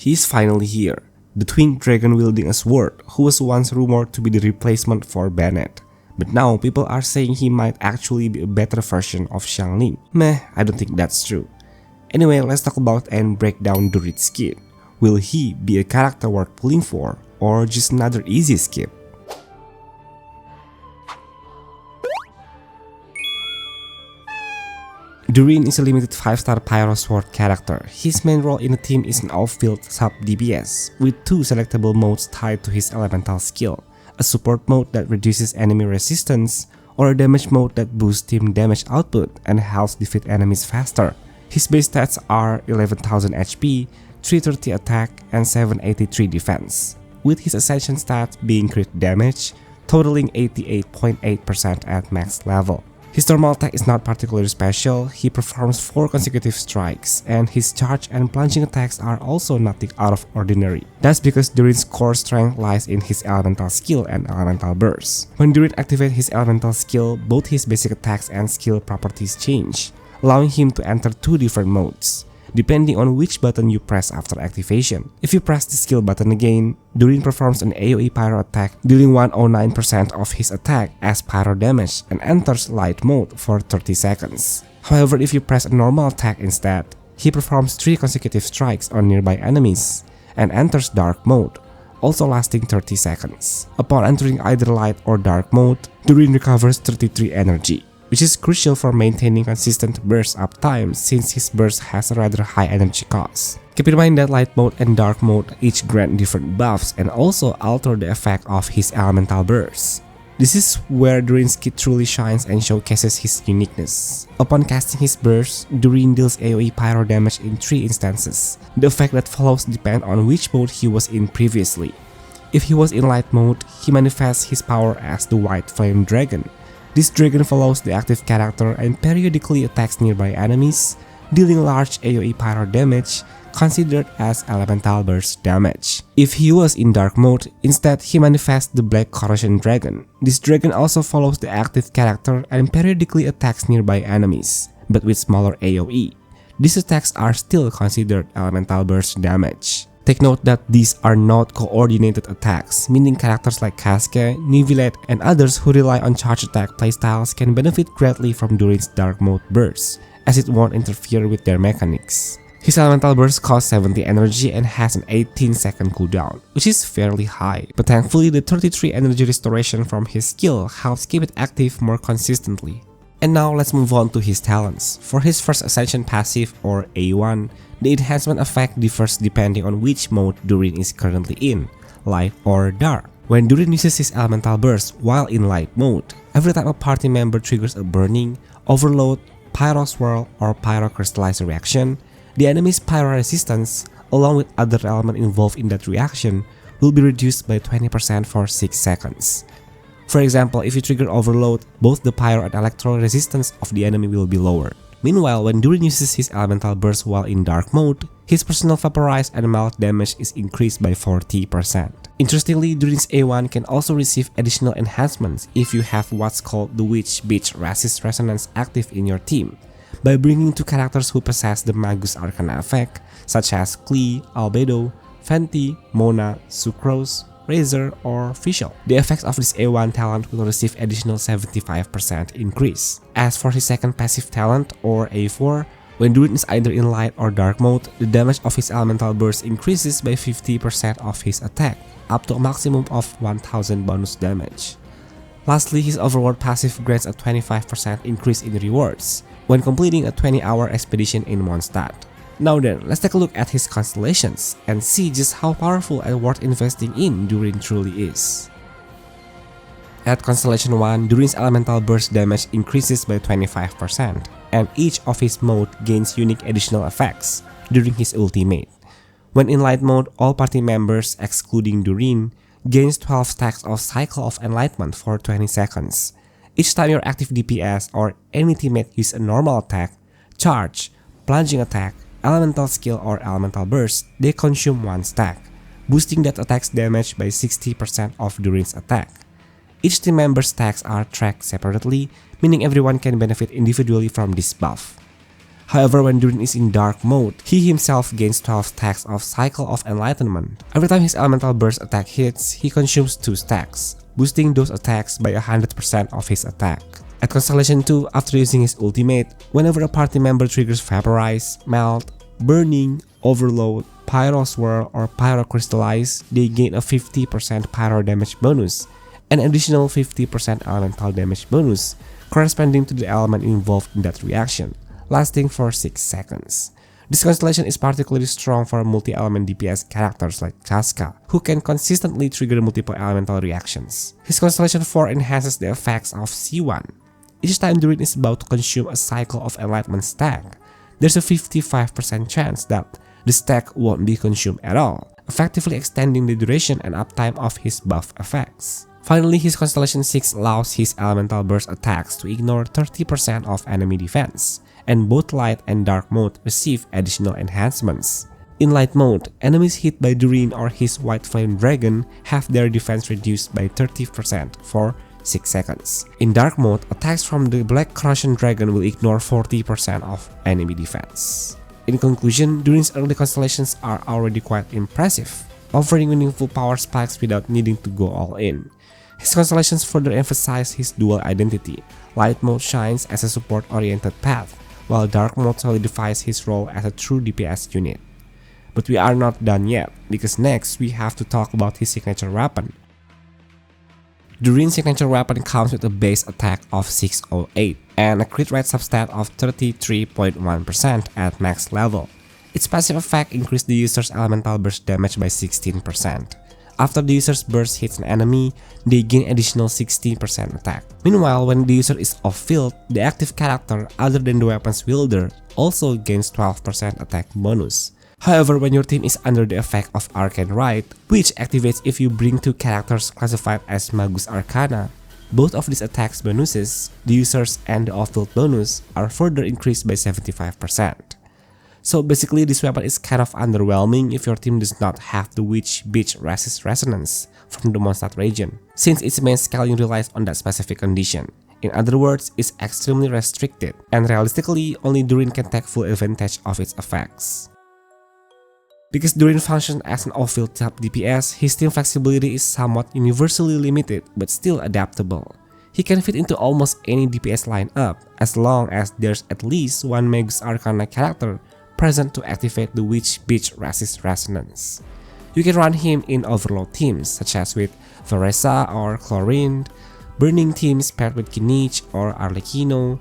He is finally here, the twin dragon wielding a sword who was once rumored to be the replacement for Bennett. But now people are saying he might actually be a better version of Xiangling. Meh, I don't think that's true. Anyway, let's talk about and break down DURIN's skip. Will he be a character worth pulling for, or just another easy skip? DURIN is a limited 5-star Pyro Sword character. His main role in the team is an off-field sub-DPS, with 2 selectable modes tied to his elemental skill. A support mode that reduces enemy resistance, or a damage mode that boosts team damage output and helps defeat enemies faster. His base stats are 11,000 HP, 330 attack, and 783 defense, with his ascension stats being crit damage, totaling 88.8% at max level. His normal attack is not particularly special. He performs 4 consecutive strikes, and his charge and plunging attacks are also nothing out of ordinary. That's because DURIN's core strength lies in his elemental skill and elemental burst. When DURIN activates his elemental skill, both his basic attacks and skill properties change, allowing him to enter 2 different modes, depending on which button you press after activation. If you press the skill button again, DURIN performs an AoE pyro attack, dealing 109% of his attack as pyro damage and enters light mode for 30 seconds. However, if you press a normal attack instead, he performs 3 consecutive strikes on nearby enemies and enters dark mode, also lasting 30 seconds. Upon entering either light or dark mode, DURIN recovers 33 energy, which is crucial for maintaining consistent burst uptime since his burst has a rather high energy cost. Keep in mind that light mode and dark mode each grant different buffs and also alter the effect of his elemental burst. This is where DURIN's kit truly shines and showcases his uniqueness. Upon casting his burst, DURIN deals AoE pyro damage in 3 instances. The effect that follows depends on which mode he was in previously. If he was in light mode, he manifests his power as the White Flame Dragon. This dragon follows the active character and periodically attacks nearby enemies, dealing large AoE pyro damage, considered as elemental burst damage. If he was in dark mode, instead he manifests the Black Corrosion Dragon. This dragon also follows the active character and periodically attacks nearby enemies, but with smaller AoE. These attacks are still considered elemental burst damage. Take note that these are not coordinated attacks, meaning characters like Casca, Nivelette, and others who rely on charge attack playstyles can benefit greatly from DURIN's dark mode burst, as it won't interfere with their mechanics. His elemental burst costs 70 energy and has an 18-second cooldown, which is fairly high, but thankfully the 33 energy restoration from his skill helps keep it active more consistently. And now let's move on to his talents. For his first ascension passive, or A1, the enhancement effect differs depending on which mode DURIN is currently in, light or dark. When DURIN uses his elemental burst while in light mode, every time a party member triggers a burning, overload, pyro swirl, or pyro crystallize reaction, the enemy's pyro resistance, along with other elements involved in that reaction, will be reduced by 20% for 6 seconds. For example, if you trigger overload, both the pyro and electro resistance of the enemy will be lowered. Meanwhile, when DURIN uses his elemental burst while in dark mode, his personal vaporize and melt damage is increased by 40%. Interestingly, DURIN's A1 can also receive additional enhancements if you have what's called the Witch Beach Resist Resonance active in your team, by bringing 2 characters who possess the Magus Arcana effect, such as Klee, Albedo, Fenty, Mona, Sucrose, Razor, or Fischl. The effects of this A1 talent will receive additional 75% increase. As for his second passive talent, or A4, when DURIN is either in light or dark mode, the damage of his elemental burst increases by 50% of his attack, up to a maximum of 1000 bonus damage. Lastly, his overworld passive grants a 25% increase in rewards when completing a 20-hour expedition in Mondstadt. Now then, let's take a look at his constellations and see just how powerful and worth investing in DURIN truly is. At Constellation 1, DURIN's elemental burst damage increases by 25%, and each of his mode gains unique additional effects during his ultimate. When in light mode, all party members, excluding DURIN, gains 12 stacks of Cycle of Enlightenment for 20 seconds. Each time your active DPS or any teammate use a normal attack, charge, plunging attack, elemental skill or elemental burst, they consume 1 stack, boosting that attack's damage by 60% of DURIN's attack. Each team member's stacks are tracked separately, meaning everyone can benefit individually from this buff. However, when DURIN is in dark mode, he himself gains 12 stacks of Cycle of Enlightenment. Every time his elemental burst attack hits, he consumes 2 stacks, boosting those attacks by 100% of his attack. At Constellation 2, after using his ultimate, whenever a party member triggers Vaporize, Melt, Burning, Overload, Pyro Swirl, or Pyro Crystallize, they gain a 50% pyro damage bonus, an additional 50% elemental damage bonus, corresponding to the element involved in that reaction, lasting for 6 seconds. This constellation is particularly strong for multi-element DPS characters like Casca, who can consistently trigger multiple elemental reactions. His Constellation 4 enhances the effects of C1. Each time DURIN is about to consume a Cycle of Enlightenment stack, there's a 55% chance that the stack won't be consumed at all, effectively extending the duration and uptime of his buff effects. Finally, his Constellation 6 allows his elemental burst attacks to ignore 30% of enemy defense, and both light and dark mode receive additional enhancements. In light mode, enemies hit by DURIN or his White Flame Dragon have their defense reduced by 30% for 6 seconds. In dark mode, attacks from the Black Corrosion Dragon will ignore 40% of enemy defense. In conclusion, DURIN's early constellations are already quite impressive, offering meaningful power spikes without needing to go all in. His constellations further emphasize his dual identity. Light mode shines as a support-oriented path, while dark mode solidifies his role as a true DPS unit. But we are not done yet, because next we have to talk about his signature weapon. DURIN's signature weapon comes with a base attack of 608 and a crit rate substat of 33.1% at max level. Its passive effect increases the user's elemental burst damage by 16%. After the user's burst hits an enemy, they gain additional 16% attack. Meanwhile, when the user is off-field, the active character other than the weapon's wielder also gains 12% attack bonus. However, when your team is under the effect of Arcane Rite, which activates if you bring 2 characters classified as Magus Arcana, both of these attacks bonuses, the user's and the off-field bonus, are further increased by 75%. So basically, this weapon is kind of underwhelming if your team does not have the Witch Beach Resist Resonance from the Mondstadt region, since its main scaling relies on that specific condition. In other words, it's extremely restricted, and realistically, only DURIN can take full advantage of its effects. Because DURIN functions as an off-field type DPS, his team flexibility is somewhat universally limited but still adaptable. He can fit into almost any DPS lineup as long as there's at least one Magus Arcana character present to activate the Witch Beach Resist Resonance. You can run him in overload teams such as with Veresa or Chlorine, burning teams paired with Kinich or Arlecchino,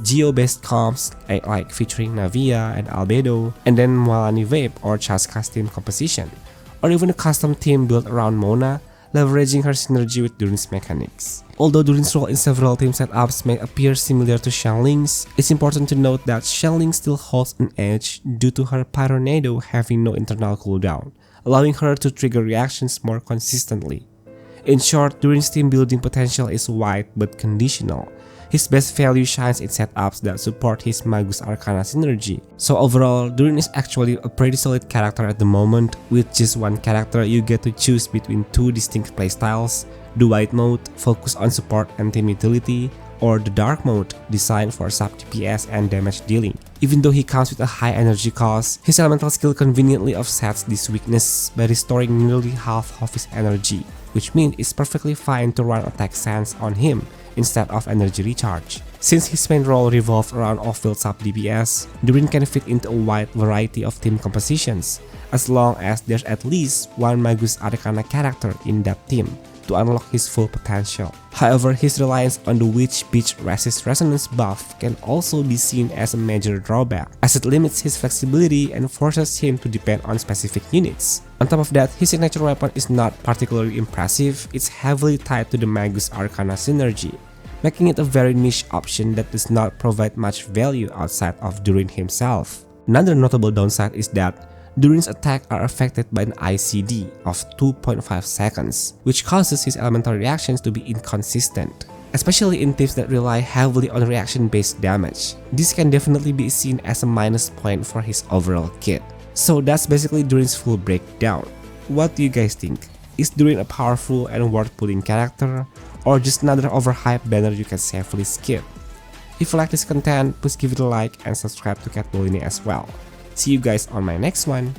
Geo-based comps like featuring Navia and Albedo, and then Mualani Vape or Chaska's team composition, or even a custom team built around Mona, leveraging her synergy with DURIN's mechanics. Although DURIN's role in several team setups may appear similar to Xiangling's, it's important to note that Xiangling still holds an edge due to her Pyronado having no internal cooldown, allowing her to trigger reactions more consistently. In short, DURIN's team building potential is wide but conditional. His best value shines in setups that support his Magus Arcana synergy. So overall, DURIN is actually a pretty solid character at the moment. With just one character, you get to choose between 2 distinct playstyles: the white mode, focus on support and team utility, or the dark mode, designed for sub DPS and damage dealing. Even though he comes with a high energy cost, his elemental skill conveniently offsets this weakness by restoring nearly half of his energy, which means it's perfectly fine to run attack sense on him instead of energy recharge. Since his main role revolves around off-field sub DPS, DURIN can fit into a wide variety of team compositions, as long as there's at least one Magus Arcana character in that team to unlock his full potential. However, his reliance on the Witch Beach Resist Resonance buff can also be seen as a major drawback, as it limits his flexibility and forces him to depend on specific units. On top of that, his signature weapon is not particularly impressive. It's heavily tied to the Magus Arcana synergy, making it a very niche option that does not provide much value outside of DURIN himself. Another notable downside is that DURIN's attacks are affected by an ICD of 2.5 seconds, which causes his elemental reactions to be inconsistent, especially in teams that rely heavily on reaction-based damage. This can definitely be seen as a minus point for his overall kit. So that's basically DURIN's full breakdown. What do you guys think? Is DURIN a powerful and worth pulling character, or just another overhyped banner you can safely skip? If you like this content, please give it a like and subscribe to Cat Bolini as well. See you guys on my next one.